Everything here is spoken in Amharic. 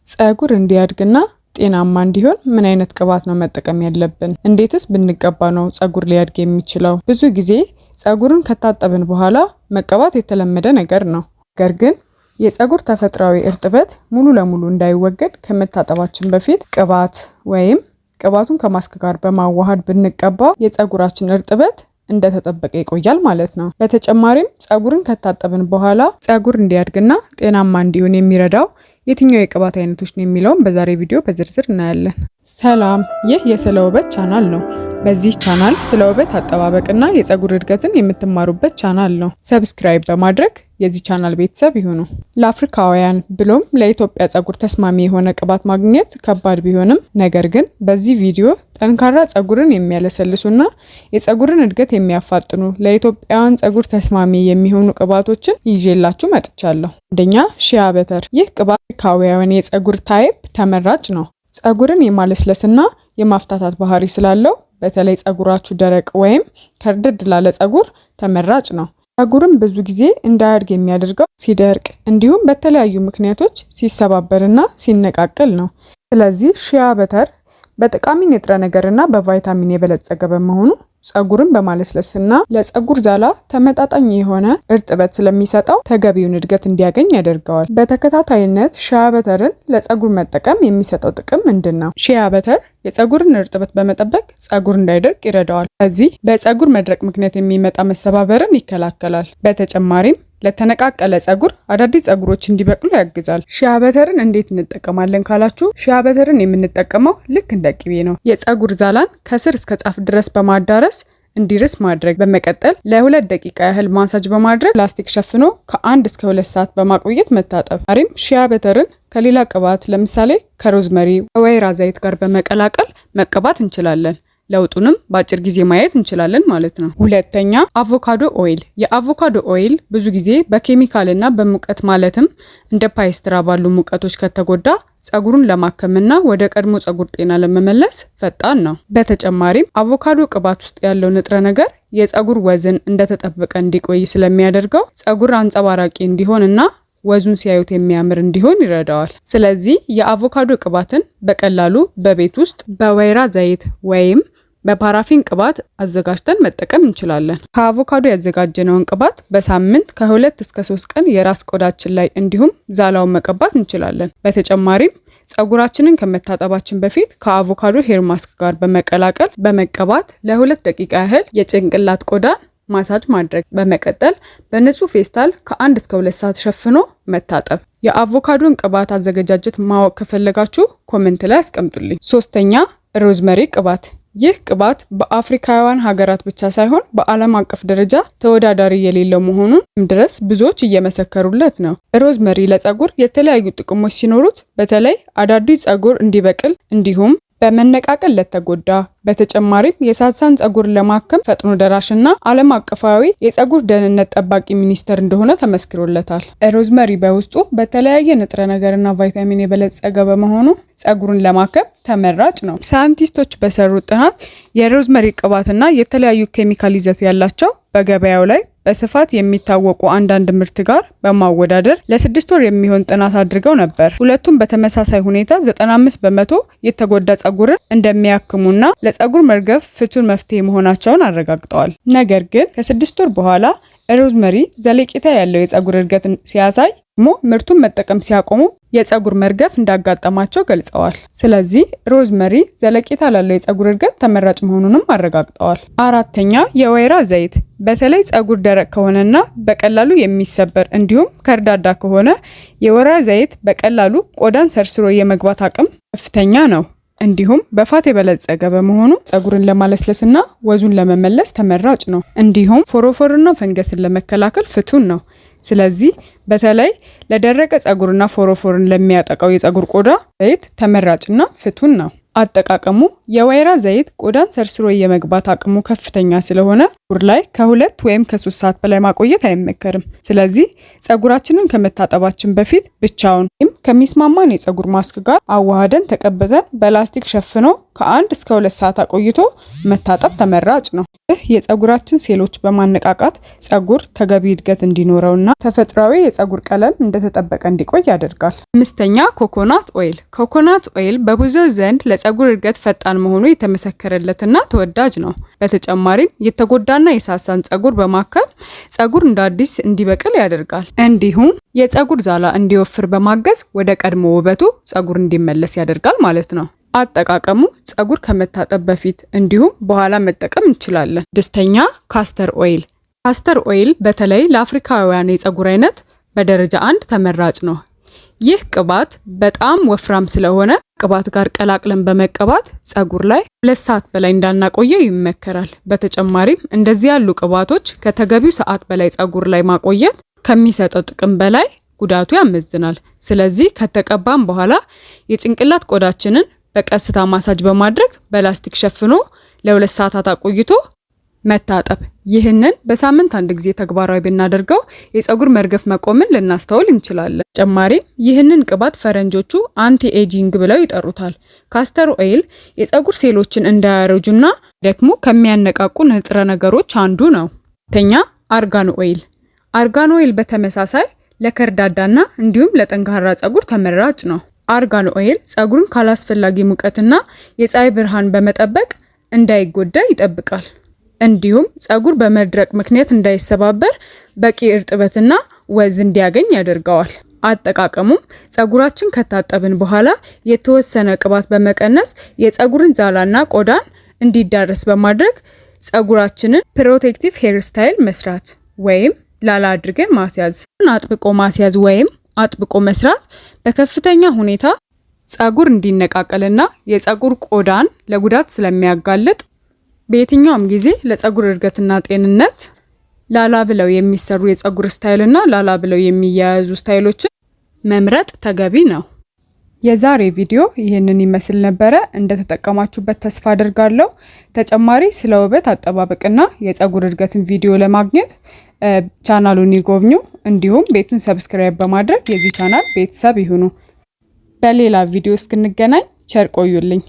ፀጉር እንዲያድግና ጤናማ እንዲሆን ምን አይነት ቅባት ነው መጠቀም ያለብን? እንዴትስ ብንቀባ ነው ፀጉር ሊያድግ የሚችለው? ብዙ ጊዜ ፀጉርን ከታጠብን በኋላ መቀባት የተለመደ ነገር ነው። ነገር ግን የፀጉር ተፈጥሯዊ እርጥበት ሙሉ ለሙሉ እንዳይወገድ ከመታጠባችን በፊት ቅባት ወይም ቅባቱን ከማስክ ጋር በማዋሃድ ብንቀባ የፀጉራችን እርጥበት እንደተጠበቀ ይቆያል ማለት ነው። በተጨማሪም ፀጉርን ከታጠብን በኋላ ፀጉር እንዲያድግና ጤናማ እንዲሆን የሚረዳው የትኛው የቅባት አይነቶች ነው የሚለውን በዛሬ ቪዲዮ በዝርዝር እናያለን። ሰላም፣ ይህ የስለ ውበት ቻናል ነው። በዚህ ቻናል ስለ ውበት አጠባበቅና የፀጉር እድገትን የምትማሩበት ቻናል ነው። ሰብስክራይብ በማድረግ የዚህ ቻናል ቤተሰብ ይሁኑ። ለአፍሪካውያን ብሎም ለኢትዮጵያ ፀጉር ተስማሚ የሆነ ቅባት ማግኘት ከባድ ቢሆንም ነገር ግን በዚህ ቪዲዮ ጠንካራ ፀጉርን የሚያለሰልሱና የፀጉርን እድገት የሚያፋጥኑ ለኢትዮጵያውያን ፀጉር ተስማሚ የሚሆኑ ቅባቶችን ይዤላችሁ መጥቻለሁ። አንደኛ፣ ሺያ በተር። ይህ ቅባት አፍሪካውያን የፀጉር ታይፕ ተመራጭ ነው። ፀጉርን የማለስለስና የማፍታታት ባህሪ ስላለው በተለይ ፀጉራችሁ ደረቅ ወይም ከርደድ ላለ ፀጉር ተመራጭ ነው። ፀጉርን ብዙ ጊዜ እንዳያድግ የሚያደርገው ሲደርቅ እንዲሁም በተለያዩ ምክንያቶች ሲሰባበርና ሲነቃቀል ነው። ስለዚህ ሺያ በተር በጠቃሚ ንጥረ ነገርና በቫይታሚን የበለጸገ በመሆኑ ፀጉርን በማለስለስና ለፀጉር ዛላ ተመጣጣኝ የሆነ እርጥበት ስለሚሰጠው ተገቢውን እድገት እንዲያገኝ ያደርገዋል። በተከታታይነት ሺያ በተርን ለፀጉር መጠቀም የሚሰጠው ጥቅም ምንድን ነው? ሺያ በተር የፀጉርን እርጥበት በመጠበቅ ፀጉር እንዳይደርቅ ይረዳዋል። ከዚህ በፀጉር መድረቅ ምክንያት የሚመጣ መሰባበርን ይከላከላል። በተጨማሪም ለተነቃቀለ ፀጉር አዳዲስ ፀጉሮች እንዲበቅሉ ያግዛል። ሺያ በተርን እንዴት እንጠቀማለን ካላችሁ፣ ሺያ በተርን የምንጠቀመው ልክ እንደ ቅቤ ነው። የፀጉር ዛላን ከስር እስከ ጫፍ ድረስ በማዳረስ እንዲርስ ማድረግ፣ በመቀጠል ለ2 ደቂቃ ያህል ማሳጅ በማድረግ ፕላስቲክ ሸፍኖ ከ1 እስከ 2 ሰዓት በማቆየት መታጠብ። አሪም ሺያ በተርን ከሌላ ቅባት ለምሳሌ ከሮዝመሪ ወይራ ዘይት ጋር በመቀላቀል መቀባት እንችላለን። ለውጡንም በአጭር ጊዜ ማየት እንችላለን ማለት ነው። ሁለተኛ፣ አቮካዶ ኦይል። የአቮካዶ ኦይል ብዙ ጊዜ በኬሚካልና በሙቀት ማለትም እንደ ፓይስትራ ባሉ ሙቀቶች ከተጎዳ ፀጉሩን ለማከምና ወደ ቀድሞ ፀጉር ጤና ለመመለስ ፈጣን ነው። በተጨማሪም አቮካዶ ቅባት ውስጥ ያለው ንጥረ ነገር የፀጉር ወዝን እንደተጠበቀ እንዲቆይ ስለሚያደርገው ፀጉር አንጸባራቂ እንዲሆንና ወዙን ሲያዩት የሚያምር እንዲሆን ይረዳዋል። ስለዚህ የአቮካዶ ቅባትን በቀላሉ በቤት ውስጥ በወይራ ዘይት ወይም በፓራፊን ቅባት አዘጋጅተን መጠቀም እንችላለን። ከአቮካዶ ያዘጋጀነውን ቅባት በሳምንት ከ2 እስከ 3 ቀን የራስ ቆዳችን ላይ እንዲሁም ዛላውን መቀባት እንችላለን። በተጨማሪም ፀጉራችንን ከመታጠባችን በፊት ከአቮካዶ ሄር ማስክ ጋር በመቀላቀል በመቀባት ለ2 ደቂቃ ያህል የጭንቅላት ቆዳን ማሳጅ ማድረግ፣ በመቀጠል በንጹህ ፌስታል ከ1 እስከ 2 ሰዓት ሸፍኖ መታጠብ። የአቮካዶን ቅባት አዘገጃጀት ማወቅ ከፈለጋችሁ ኮሜንት ላይ አስቀምጡልኝ። ሶስተኛ፣ ሮዝመሪ ቅባት። ይህ ቅባት በአፍሪካውያን ሀገራት ብቻ ሳይሆን በዓለም አቀፍ ደረጃ ተወዳዳሪ የሌለው መሆኑን ድረስ ብዙዎች እየመሰከሩለት ነው። ሮዝመሪ ለፀጉር የተለያዩ ጥቅሞች ሲኖሩት በተለይ አዳዲስ ፀጉር እንዲበቅል እንዲሁም በመነቃቀል ለተጎዳ፣ በተጨማሪም የሳሳን ፀጉር ለማከም ፈጥኖ ደራሽና ዓለም አቀፋዊ የፀጉር ደህንነት ጠባቂ ሚኒስቴር እንደሆነ ተመስክሮለታል። ሮዝመሪ በውስጡ በተለያየ ንጥረ ነገርና ቫይታሚን የበለጸገ በመሆኑ ፀጉርን ለማከም ተመራጭ ነው። ሳይንቲስቶች በሰሩት ጥናት የሮዝመሪ ቅባትና የተለያዩ ኬሚካል ይዘት ያላቸው በገበያው ላይ በስፋት የሚታወቁ አንዳንድ ምርት ጋር በማወዳደር ለ6 ወር የሚሆን ጥናት አድርገው ነበር። ሁለቱም በተመሳሳይ ሁኔታ 95 በመቶ የተጎዳ ፀጉርን እንደሚያክሙና ለፀጉር መርገፍ ፍቱን መፍትሄ መሆናቸውን አረጋግጠዋል። ነገር ግን ከ6 ወር በኋላ ሮዝመሪ ዘለቄታ ያለው የፀጉር እድገትን ሲያሳይ ምርቱን መጠቀም ሲያቆሙ የፀጉር መርገፍ እንዳጋጠማቸው ገልጸዋል። ስለዚህ ሮዝመሪ ዘለቄታ ላለው የፀጉር እድገት ተመራጭ መሆኑንም አረጋግጠዋል። አራተኛ፣ የወይራ ዘይት። በተለይ ፀጉር ደረቅ ከሆነና በቀላሉ የሚሰበር እንዲሁም ከርዳዳ ከሆነ የወይራ ዘይት በቀላሉ ቆዳን ሰርስሮ የመግባት አቅም ከፍተኛ ነው። እንዲሁም በፋት የበለጸገ በመሆኑ ፀጉርን ለማለስለስና ወዙን ለመመለስ ተመራጭ ነው። እንዲሁም ፎሮፎርና ፈንገስን ለመከላከል ፍቱን ነው። ስለዚህ በተለይ ለደረቀ ፀጉርና ፎሮፎርን ለሚያጠቃው የፀጉር ቆዳ ዘይት ተመራጭና ፍቱን ነው። አጠቃቀሙ የወይራ ዘይት ቆዳን ሰርስሮ የመግባት አቅሙ ከፍተኛ ስለሆነ ፀጉር ላይ ከ2 ወይም ከ3 ሰዓት በላይ ማቆየት አይመከርም። ስለዚህ ፀጉራችንን ከመታጠባችን በፊት ብቻውን ወይም ከሚስማማን የፀጉር ማስክ ጋር አዋህደን ተቀብተን በላስቲክ ሸፍኖ ከ1 እስከ 2 ሰዓት አቆይቶ መታጠብ ተመራጭ ነው። ይህ የፀጉራችን ሴሎች በማነቃቃት ፀጉር ተገቢ እድገት እንዲኖረውና ተፈጥሯዊ የፀጉር ቀለም እንደተጠበቀ እንዲቆይ ያደርጋል። 5ኛ ኮኮናት ኦይል። ኮኮናት ኦይል በብዙዎች ዘንድ ለፀጉር እድገት ፈጣን መሆኑ የተመሰከረለትና ተወዳጅ ነው። በተጨማሪም የተጎዳና የሳሳን ፀጉር በማከም ፀጉር እንደ አዲስ እንዲበቅል ያደርጋል። እንዲሁም የፀጉር ዛላ እንዲወፍር በማገዝ ወደ ቀድሞ ውበቱ ፀጉር እንዲመለስ ያደርጋል ማለት ነው። አጠቃቀሙ ፀጉር ከመታጠብ በፊት እንዲሁም በኋላ መጠቀም እንችላለን። 6ኛ ካስተር ኦይል። ካስተር ኦይል በተለይ ለአፍሪካውያን የፀጉር አይነት በደረጃ 1 ተመራጭ ነው። ይህ ቅባት በጣም ወፍራም ስለሆነ ቅባት ጋር ቀላቅለን በመቀባት ፀጉር ላይ 2 ሰዓት በላይ እንዳናቆየው ይመከራል። በተጨማሪም እንደዚህ ያሉ ቅባቶች ከተገቢው ሰዓት በላይ ፀጉር ላይ ማቆየት ከሚሰጠው ጥቅም በላይ ጉዳቱ ያመዝናል። ስለዚህ ከተቀባም በኋላ የጭንቅላት ቆዳችንን በቀስታ ማሳጅ በማድረግ በላስቲክ ሸፍኖ ለ2 ሰዓታት አቆይቶ መታጠብ። ይህንን በሳምንት 1 ጊዜ ተግባራዊ ብናደርገው የፀጉር መርገፍ መቆምን ልናስተውል እንችላለን። ተጨማሪም ይህንን ቅባት ፈረንጆቹ አንቲ ኤጂንግ ብለው ይጠሩታል። ካስተር ኦይል የፀጉር ሴሎችን እንዳያረጁና ደግሞ ከሚያነቃቁ ንጥረ ነገሮች አንዱ ነው። 8ኛ አርጋን ኦይል። አርጋን ኦይል በተመሳሳይ ለከርዳዳና እንዲሁም ለጠንካራ ፀጉር ተመራጭ ነው። አርጋን ኦይል ፀጉርን ካላስፈላጊ ሙቀትና የፀሐይ ብርሃን በመጠበቅ እንዳይጎዳ ይጠብቃል። እንዲሁም ፀጉር በመድረቅ ምክንያት እንዳይሰባበር በቂ እርጥበትና ወዝ እንዲያገኝ ያደርገዋል። አጠቃቀሙም ፀጉራችን ከታጠብን በኋላ የተወሰነ ቅባት በመቀነስ የፀጉርን ዛላና ቆዳን እንዲዳረስ በማድረግ ፀጉራችንን ፕሮቴክቲቭ ሄር ስታይል መስራት ወይም ላላ አድርገን ማስያዝ። አጥብቆ ማስያዝ ወይም አጥብቆ መስራት በከፍተኛ ሁኔታ ፀጉር እንዲነቃቀልና የፀጉር ቆዳን ለጉዳት ስለሚያጋልጥ በየትኛውም ጊዜ ለፀጉር እድገትና ጤንነት ላላ ብለው የሚሰሩ የፀጉር ስታይልና ላላ ብለው የሚያያዙ ስታይሎችን መምረጥ ተገቢ ነው። የዛሬ ቪዲዮ ይህንን ይመስል ነበረ። እንደተጠቀማችሁበት ተስፋ አድርጋለሁ። ተጨማሪ ስለ ውበት አጠባበቅና የፀጉር እድገትን ቪዲዮ ለማግኘት ቻናሉን ይጎብኙ። እንዲሁም ቤቱን ሰብስክራይብ በማድረግ የዚህ ቻናል ቤተሰብ ይሁኑ። በሌላ ቪዲዮ እስክንገናኝ ቸር ቆዩልኝ።